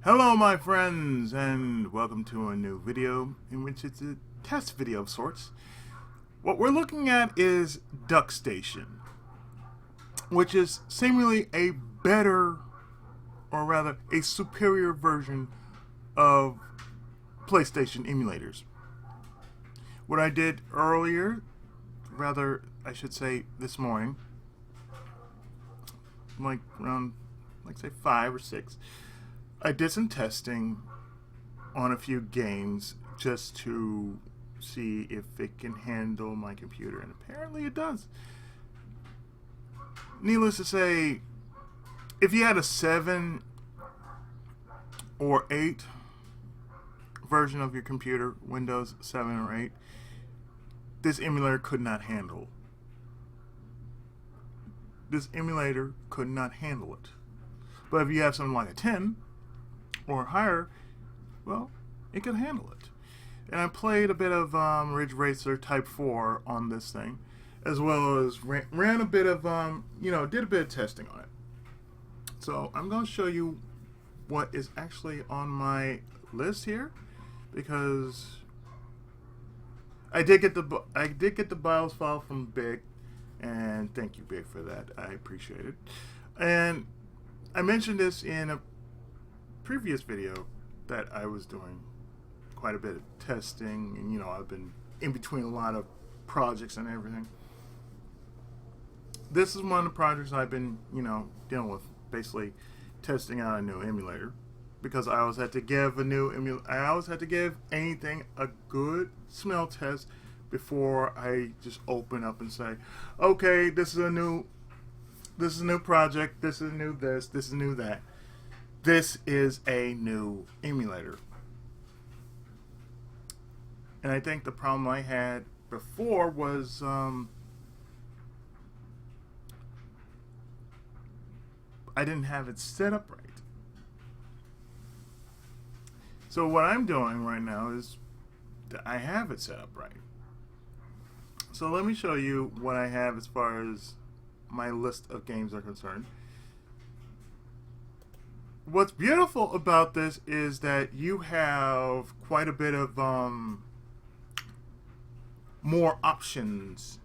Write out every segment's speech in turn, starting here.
Hello my friends, and welcome to a new video in which it's a test video of sorts. What we're looking at is Duckstation, which is seemingly a better, or rather a superior version of PlayStation emulators. What I did earlier, rather I should say this morning, like around say 5 or 6, I did some testing on a few games just to see if it can handle my computer, and apparently it does. Needless to say, if you had a 7 or 8 version of your computer, Windows 7 or 8, this emulator could not handle. This emulator could not handle it. But if you have something like a 10 or higher, well, it can handle it. And I played a bit of Ridge Racer Type 4 on this thing, as well as ran a bit of, did a bit of testing on it. So I'm going to show you what is actually on my list here, because I did get the BIOS file from Big, and thank you, Big, for that. I appreciate it. And I mentioned this in a previous video that I was doing quite a bit of testing, and I've been in between a lot of projects and everything. This is one of the projects I've been dealing with, basically testing out a new emulator, because I always had to give anything a good smell test before I just open up and say, okay, this is a new project, this is new this is new that. This is a new emulator. And I think the problem I had before was I didn't have it set up right. So what I'm doing right now is that I have it set up right. So let me show you what I have as far as my list of games are concerned. What's beautiful about this is that you have quite a bit of more options.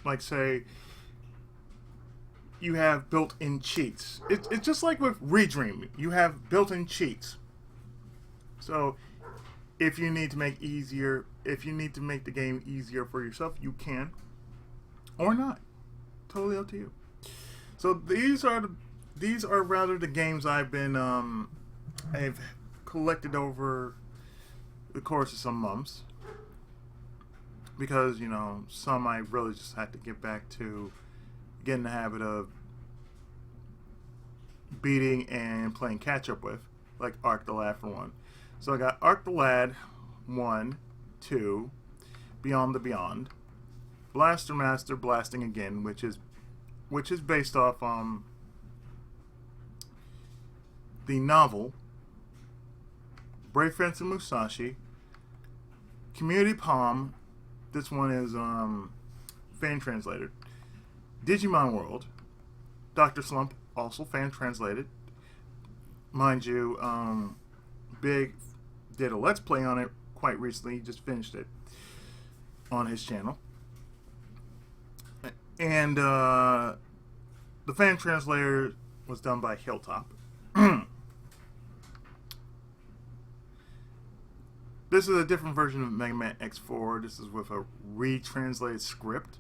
Like, say, you have built-in cheats. It's just like with ReDream. You have built-in cheats. So if you need to make the game easier for yourself, you can, or not. Totally up to you. So these are rather the games I've collected over the course of some months, because some I really just had to get back to getting the habit of beating and playing catch up with, like Ark the Lad for one. So I got Ark the Lad 1, 2, Beyond the Beyond, Blaster Master Blasting Again, which is based off the novel Brave Fence and Musashi, Community Palm. This one is fan translated. Digimon World, Dr. Slump, also fan translated. Mind you, Big did a Let's Play on it quite recently. He just finished it on his channel. And the fan translator was done by Hilltop. This is a different version of Mega Man X4. This is with a retranslated script.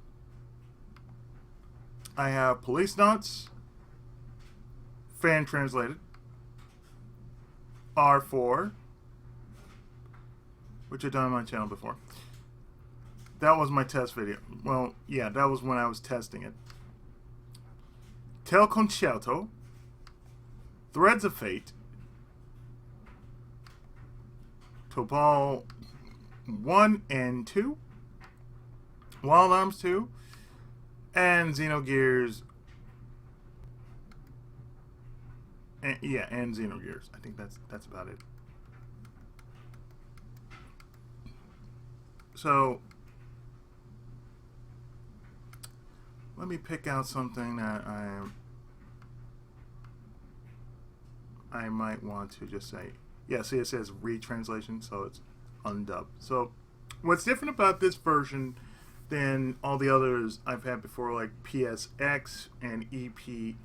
I have Police Knots, fan translated. R4, which I've done on my channel before. That was my test video. Well, yeah, that was when I was testing it. Tel Concerto, Threads of Fate, Topal 1 and 2, Wild Arms 2, and Xenogears. And Xenogears. I think that's about it. So let me pick out something that I might want to just say, yeah, see it says retranslation, so it's undubbed. So what's different about this version than all the others I've had before, like PSX and epsxe,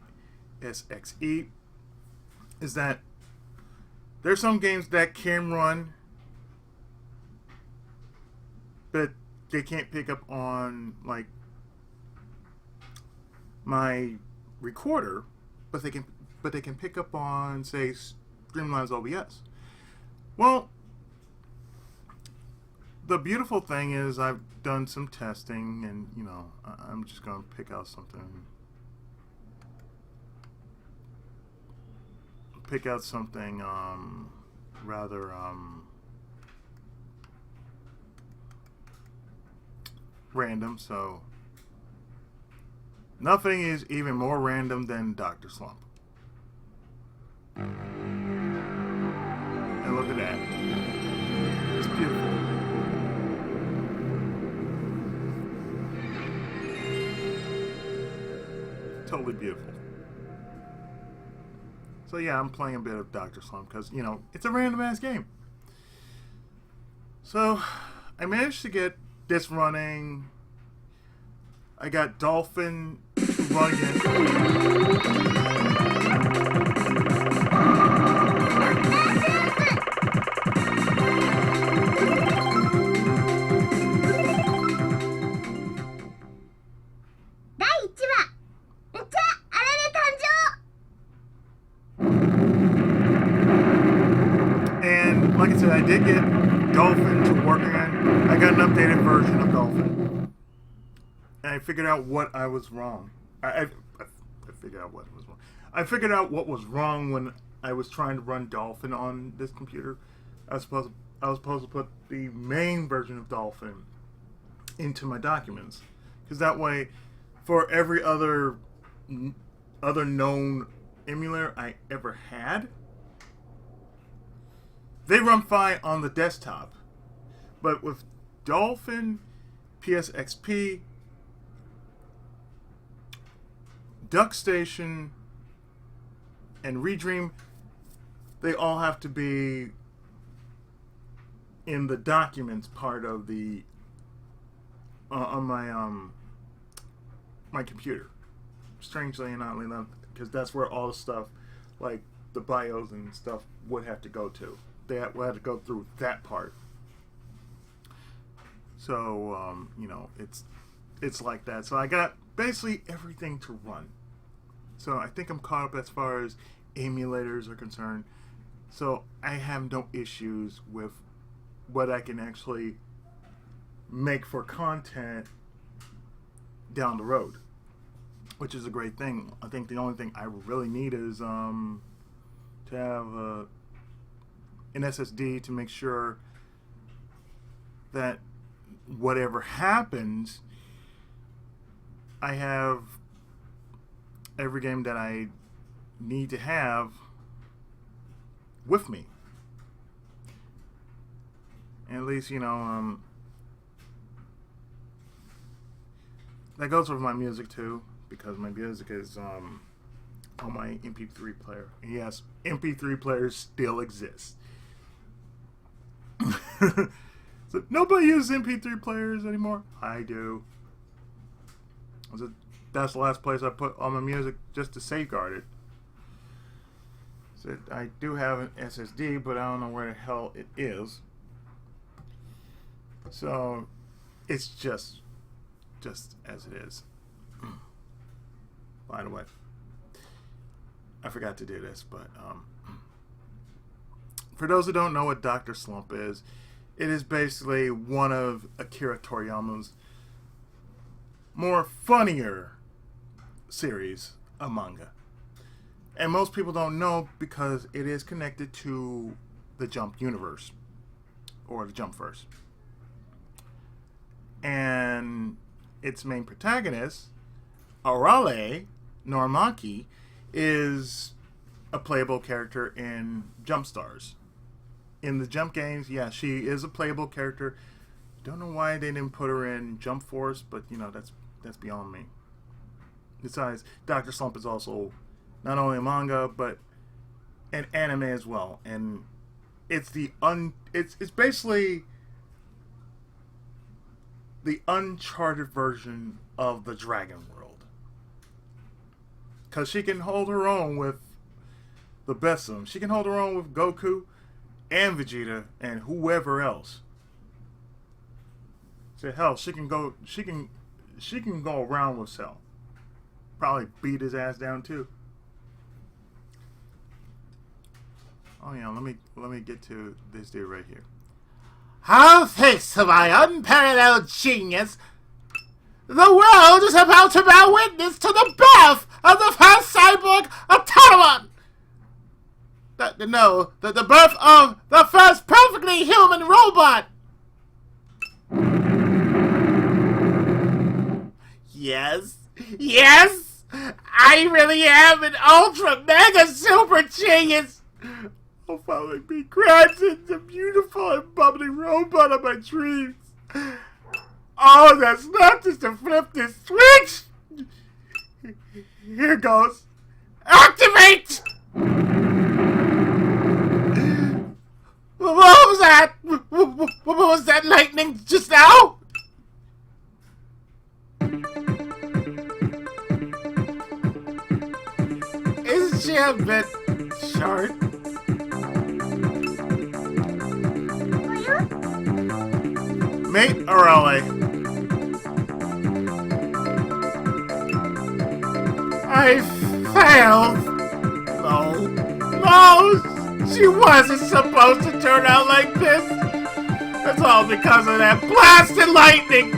is that there's some games that can run, but they can't pick up on like my recorder, but they can pick up on, say, Streamline's OBS. Well, the beautiful thing is I've done some testing, and you know, I'm just going to pick out something. Rather random. So nothing is even more random than Dr. Slump. And look at that. It's beautiful. Totally beautiful. So yeah, I'm playing a bit of Dr. Slump because, you know, it's a random ass game. So I managed to get this running. I got Dolphin running. And like I said, I did get Dolphin to work again. I got an updated version of Dolphin. And I figured out what I was wrong. I figured out what was wrong. I figured out what was wrong when I was trying to run Dolphin on this computer. I was supposed to put the main version of Dolphin into my documents, because that way, for every other known emulator I ever had, they run fine on the desktop. But with Dolphin, PSXP, Duckstation, and ReDream, they all have to be in the documents part of the on my computer. Strangely enough, because that's where all the stuff, like the BIOS and stuff, would have to go to. They would have to go through that part. So you know, it's like that. So I got basically everything to run. So I think I'm caught up as far as emulators are concerned. So I have no issues with what I can actually make for content down the road, which is a great thing. I think the only thing I really need is to have an SSD to make sure that whatever happens, I have every game that I need to have with me. And at least, you know, that goes with my music too, because my music is on my MP3 player. And yes, MP3 players still exist. So nobody uses MP3 players anymore. I do. That's the last place I put all my music, just to safeguard it. So I do have an SSD, but I don't know where the hell it is. So it's just as it is. By the way, I forgot to do this, but for those who don't know what Dr. Slump is, it is basically one of Akira Toriyama's more funnier series of manga. And most people don't know because it is connected to the Jump universe, or the Jump verse. And its main protagonist, Arale Norimaki, is a playable character in Jump Stars. In the Jump games, yeah, she is a playable character. Don't know why they didn't put her in Jump Force, but you know, that's beyond me. Besides, Dr. Slump is also not only a manga, but and anime as well, and it's it's basically the uncharted version of the Dragon World, because she can hold her own with the best of them. She can hold her own with Goku and Vegeta and whoever else. So hell, she can go around with Cell. Probably beat his ass down too. Oh yeah, let me get to this dude right here. How thanks to my unparalleled genius, the world is about to bear witness to the birth of the first cyborg automaton. The birth of the first perfectly human robot. Yes, I really am an ultra mega super genius. Oh, follow me, granted the beautiful and bubbly robot of my dreams. Oh, that's not just to flip this switch. Here goes. Activate! What was that? What was that lightning just now? Isn't she a bit short? Mate or ally? I failed. No, she wasn't supposed to turn out like this. That's all because of that blasted lightning.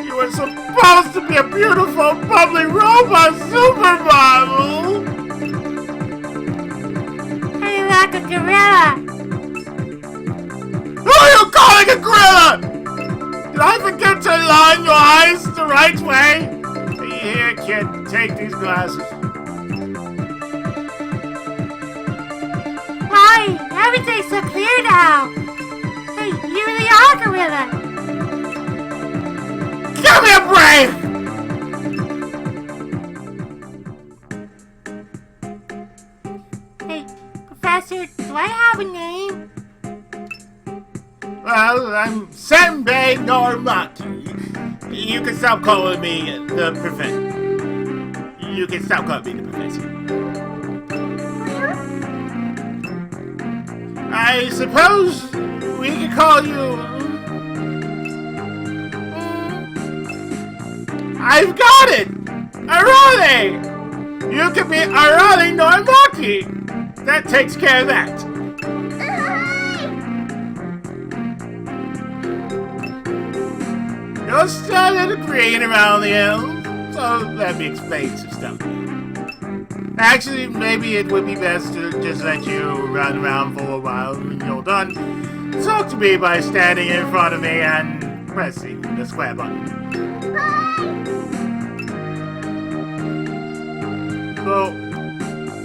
You were supposed to be a beautiful, bubbly robot supermodel. Hey, like a gorilla. Who are you calling a gorilla? Did I forget to line your eyes the right way? Here, kid, take these glasses. Why? Everything's so clear now. Hey, you really are a gorilla. Give me a break! Hey, Professor, do I have a name? Well, I'm Senbei Normaki. You can stop calling me the professor. You can stop calling me the professor. I suppose we could call you... I've got it! Arale! You can be Arale Normaki! That takes care of that. You're still agreeing around the hills, so let me explain some stuff to you. Actually, maybe it would be best to just let you run around for a while when you're done. Talk to me by standing in front of me and pressing the square button. So,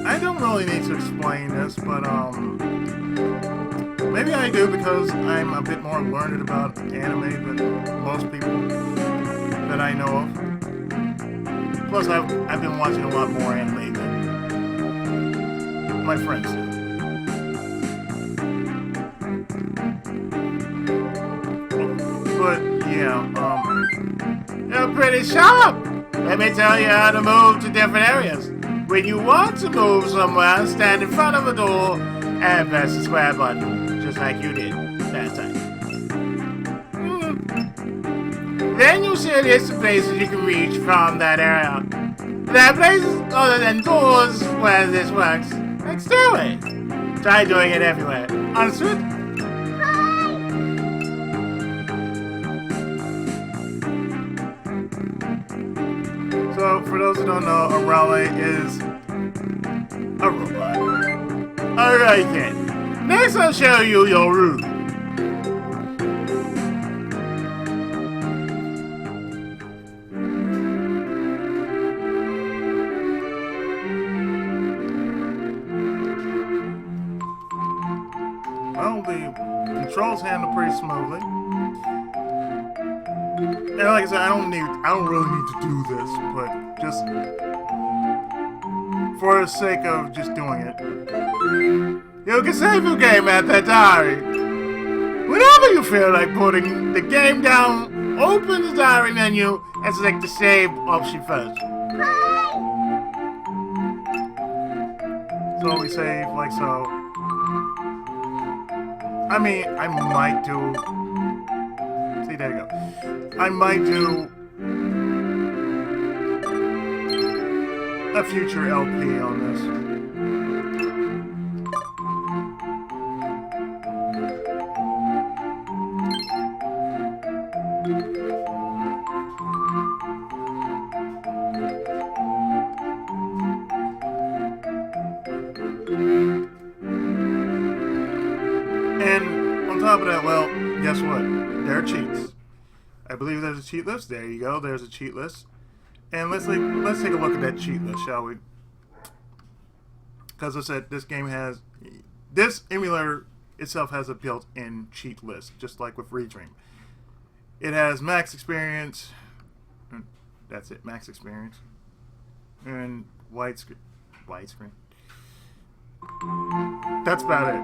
I don't really need to explain this, but maybe I do because I'm a bit more learned about anime than most people that I know of. Plus, I've been watching a lot more anime than my friends do. But yeah, You're pretty sharp. Let me tell you how to move to different areas. When you want to move somewhere, stand in front of a door and press the square button, just like you did last time. Then you see a list of places you can reach from that area. There are places other than doors where this works. Let's do it. Try doing it everywhere. Understood? So, for those who don't know, Arale is a robot. Alright then. Next I'll show you your room. Well, the controls handle pretty smoothly. And like I said, I don't really need to do this, but just for the sake of just doing it. You can save your game at that diary. Whenever you feel like putting the game down, open the diary menu and select the save option first. So we save like so. I mean, I might do. See, there you go. I might do a future LP on this. And on top of that, well, guess what? There are cheats. I believe there's a cheat list. There you go. There's a cheat list. And let's take a look at that cheat list, shall we? Because I said this emulator itself has a built-in cheat list, just like with ReDream. It has max experience. That's it, max experience. And widescreen. That's about it.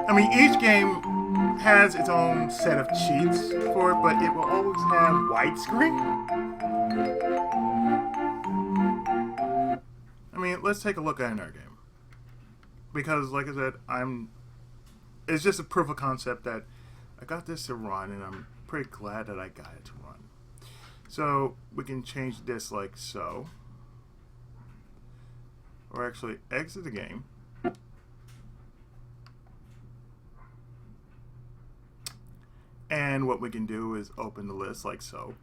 I mean, each game has its own set of cheats for it, but it will always have widescreen. I mean, let's take a look at our game. Because, like I said, it's just a proof of concept that I got this to run, and I'm pretty glad that I got it to run. So, we can change this like so. Or actually, exit the game. And what we can do is open the list like so.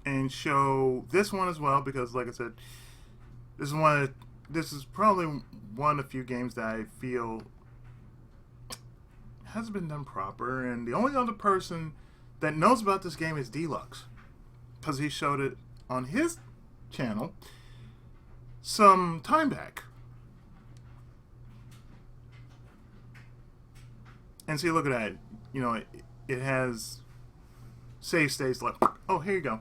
And show this one as well, because like I said, this is probably one of the few games that I feel hasn't been done proper, and the only other person that knows about this game is Deluxe, because he showed it on his channel some time back. And see, look at that. You know, it has save states like, oh, here you go.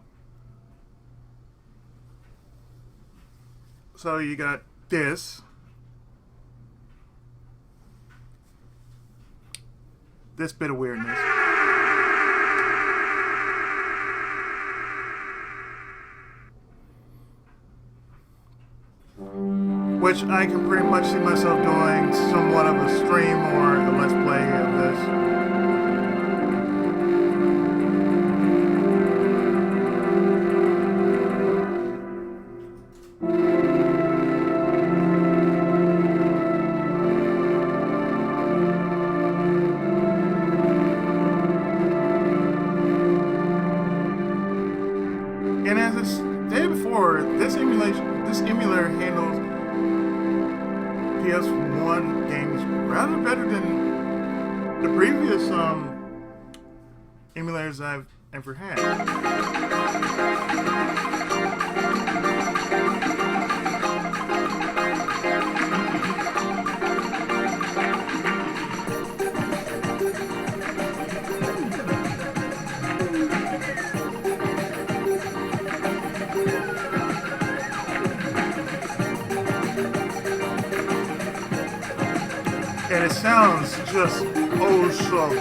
So you got this bit of weirdness. Which I can pretty much see myself doing somewhat of a stream or a let's play of this. And as I stated before, this emulator handles PS1 games rather better than the previous emulators I've ever had. And it sounds just oh so.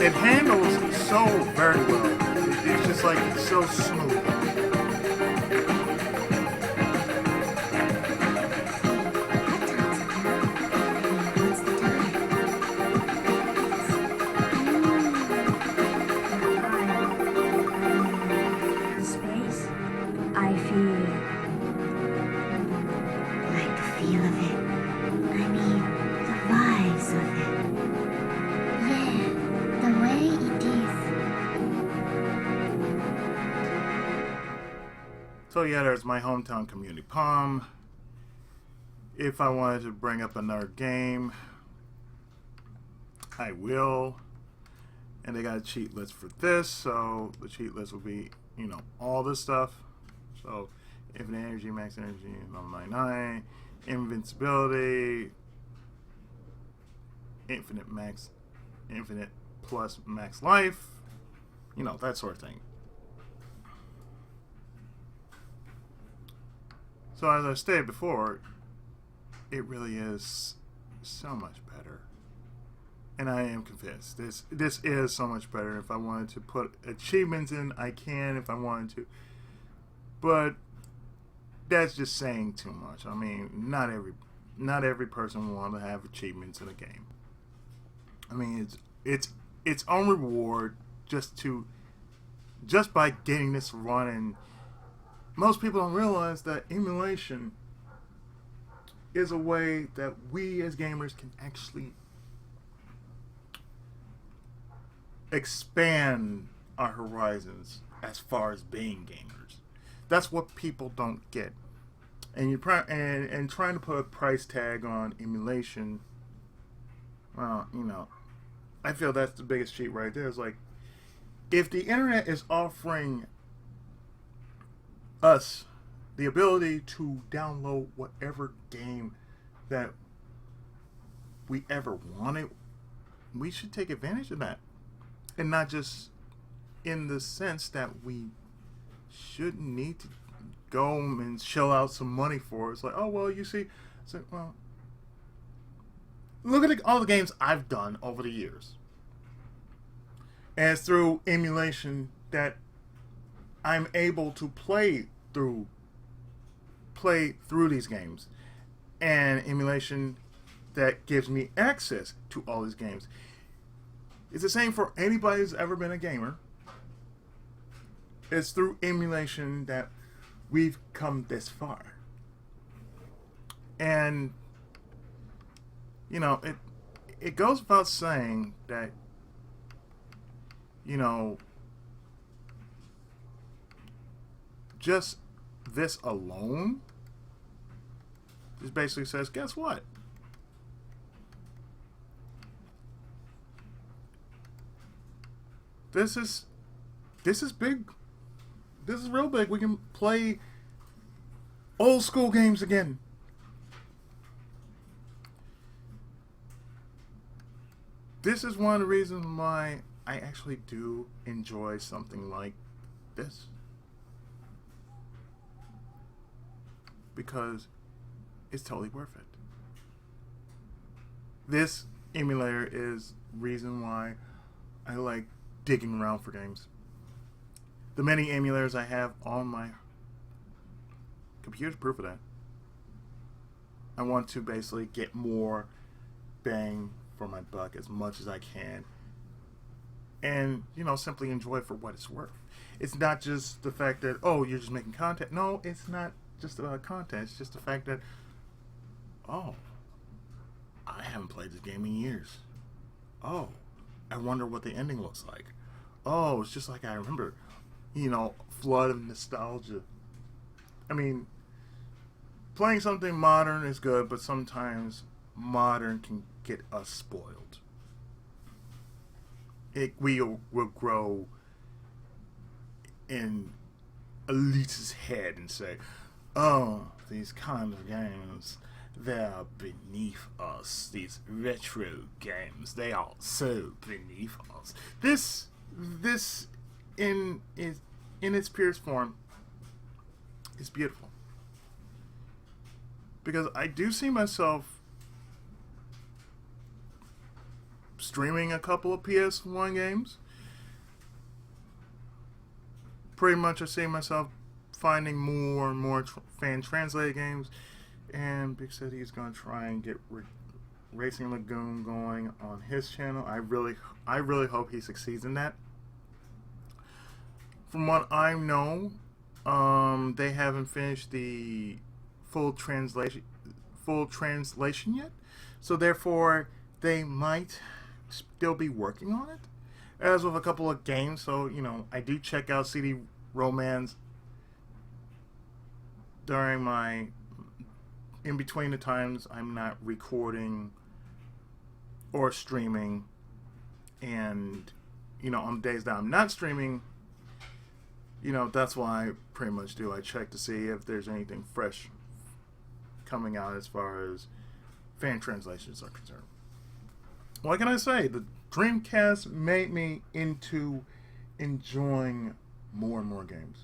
It handles so very well. It's just like it's so smooth. Space, I feel. Like the feel of it. I mean, the vibes of it. Yeah, the way it is. So yeah, there's my hometown community palm. If I wanted to bring up another game, I will. And they got a cheat list for this, so the cheat list will be, you know, all this stuff. So infinite energy, max energy, 99, invincibility, infinite plus max life, that sort of thing. So as I stated before, it really is so much better. And I am convinced this is so much better. If I wanted to put achievements in, I can if I wanted to. But that's just saying too much. I mean, not every person wants to have achievements in a game. I mean, it's its own reward just by getting this running. Most people don't realize that emulation is a way that we as gamers can actually expand our horizons as far as being gamers. That's what people don't get. And trying to put a price tag on emulation, well, I feel that's the biggest cheat right there. It's like, if the internet is offering us the ability to download whatever game that we ever wanted, we should take advantage of that. And not just in the sense that we shouldn't need to go and shell out some money for it. It's like, oh, well, you see, it's like, well, look at all the games I've done over the years. And it's through emulation that I'm able to play through these games. And emulation that gives me access to all these games. It's the same for anybody who's ever been a gamer. It's through emulation that we've come this far. And, it goes without saying that, just this alone just basically says, guess what? This is big. This is real big. We can play old school games again. This is one of the reasons why I actually do enjoy something like this. Because it's totally worth it. This emulator is reason why I like digging around for games. The many emulators I have on my computer's proof of that. I want to basically get more bang for my buck as much as I can. And, simply enjoy it for what it's worth. It's not just the fact that, oh, you're just making content. No, it's not just about content. It's just the fact that, oh, I haven't played this game in years. Oh, I wonder what the ending looks like. Oh, it's just like I remember, flood of nostalgia. I mean, playing something modern is good, but sometimes modern can get us spoiled. We will grow in Elise's head and say, oh, these kind of games, they're beneath us. These retro games, they are so beneath us. This in its purest form is beautiful. Because I do see myself streaming a couple of PS1 games. Pretty much I see myself finding more and more fan-translated games. And Big said he's going to try and get Racing Lagoon going on his channel. I really hope he succeeds in that. From what I know, they haven't finished the full translation yet. So therefore, they might still be working on it. As with a couple of games, so I do check out CD Romance during my in between the times I'm not recording or streaming, and on days that I'm not streaming, that's what I pretty much do. I check to see if there's anything fresh coming out as far as fan translations are concerned. What can I say? The Dreamcast made me into enjoying more and more games,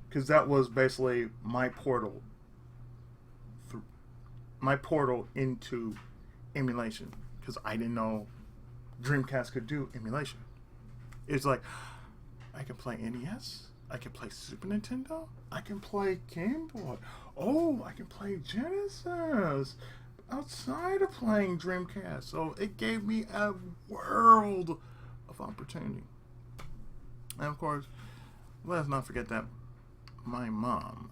because that was basically my portal into emulation, because I didn't know Dreamcast could do emulation. It's like, I can play NES, I can play Super Nintendo, I can play Game Boy, oh, I can play Genesis outside of playing Dreamcast. So it gave me a world of opportunity. And of course, let's not forget that my mom,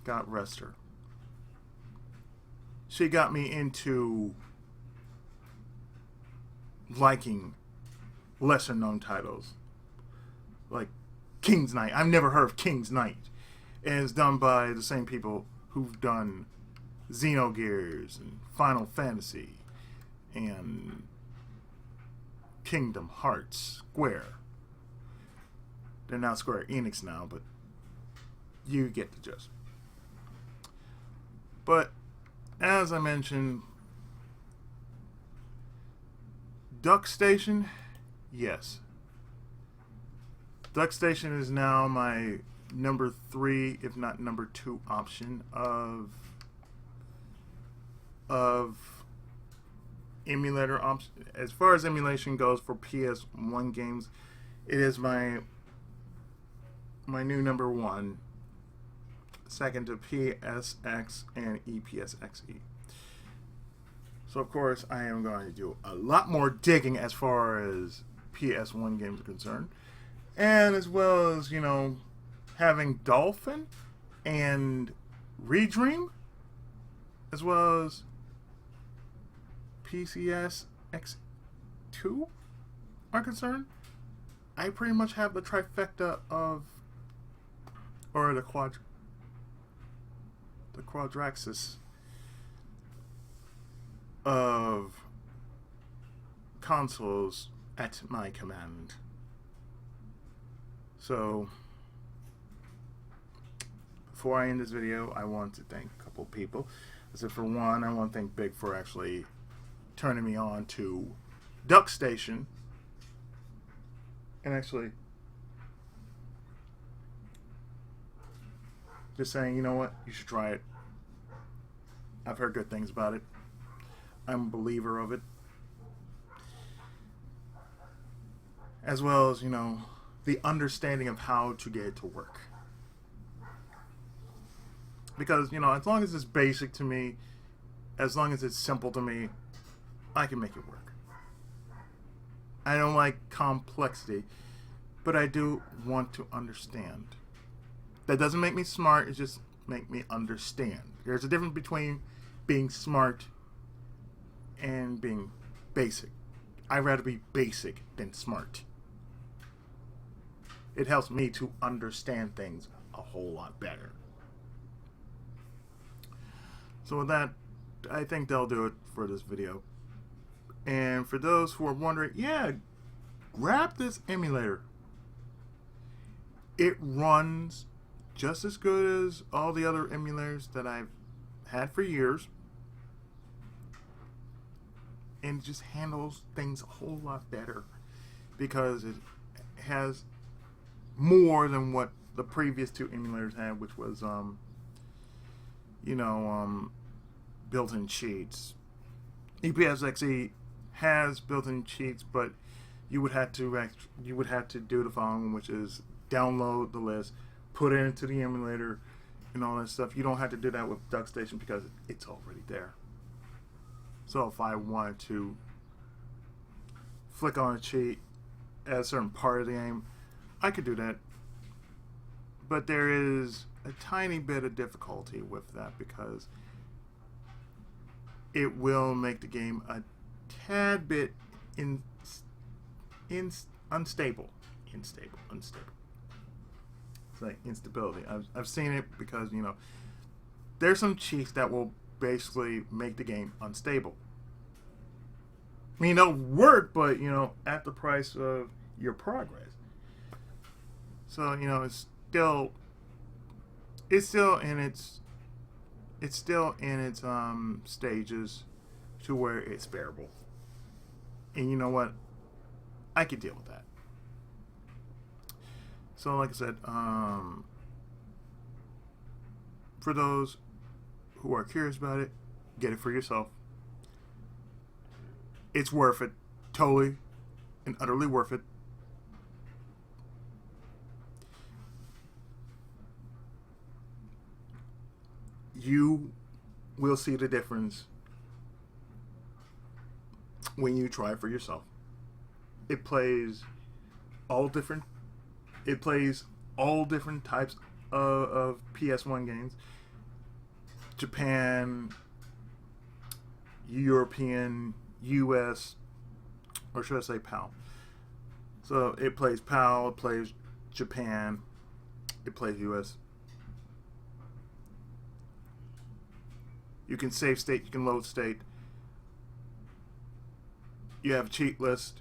God rest her, she got me into liking lesser known titles like King's Knight. I've never heard of King's Knight, and it's done by the same people who've done Xenogears and Final Fantasy and Kingdom Hearts. Square. They're not Square Enix now, but you get the gist. But as I mentioned, Duckstation, yes. Duckstation is now my number 3, if not number 2 option of emulator option. As far as emulation goes for PS1 games, it is my new number 1, second to PSX and epsxe. So of course I am going to do a lot more digging as far as PS1 games are concerned, and as well as, you know, having Dolphin and ReDream, as well as PCS X2 are concerned. I pretty much have the trifecta of, or the quadraxis of consoles at my command. So before I end this video, I want to thank a couple people. So for one, I want to thank Big for actually turning me on to Duckstation, and actually just saying, you know what, you should try it. I've heard good things about it. I'm a believer of it. As well as, you know, the understanding of how to get it to work. Because, you know, as long as it's basic to me, as long as it's simple to me, I can make it work. I don't like complexity, but I do want to understand. That doesn't make me smart, it just makes me understand. There's a difference between being smart and being basic. I'd rather be basic than smart. It helps me to understand things a whole lot better. So with that, I think that'll do it for this video. And for those who are wondering, yeah, grab this emulator. It runs just as good as all the other emulators that I've had for years. And it just handles things a whole lot better because it has more than what the previous 2 emulators had, which was built-in cheats. epsxe has built-in cheats, but you would have to do the following, which is download the list, put it into the emulator, and all that stuff. You don't have to do that with Duckstation because it's already there. So if I wanted to flick on a cheat at a certain part of the game, I could do that. But there is a tiny bit of difficulty with that because it will make the game a tad bit unstable. It's like instability. I've seen it because, you know, there's some cheats that will basically make the game unstable. I mean, they'll work, but, you know, at the price of your progress. So, you know, it's still in its stages to where it's bearable. And you know what? I could deal with that. So, like I said, for those who are curious about it, get it for yourself. It's worth it. Totally and utterly worth it. You will see the difference when you try it for yourself. It plays all different types of PS1 games. Japan, European, US, or should I say PAL? So it plays PAL, it plays Japan, it plays US. You can save state, you can load state. You have a cheat list.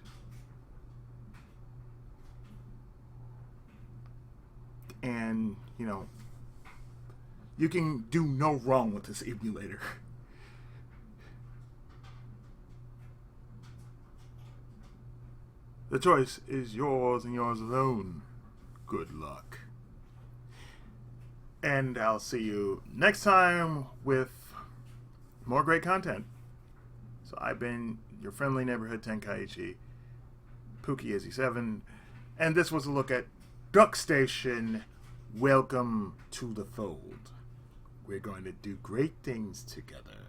And, you know, you can do no wrong with this emulator. The choice is yours and yours alone. Good luck. And I'll see you next time with more great content. So I've been your friendly neighborhood Tenkaichi, Pookie7, and this was a look at Duckstation. Welcome to the fold. We're going to do great things together.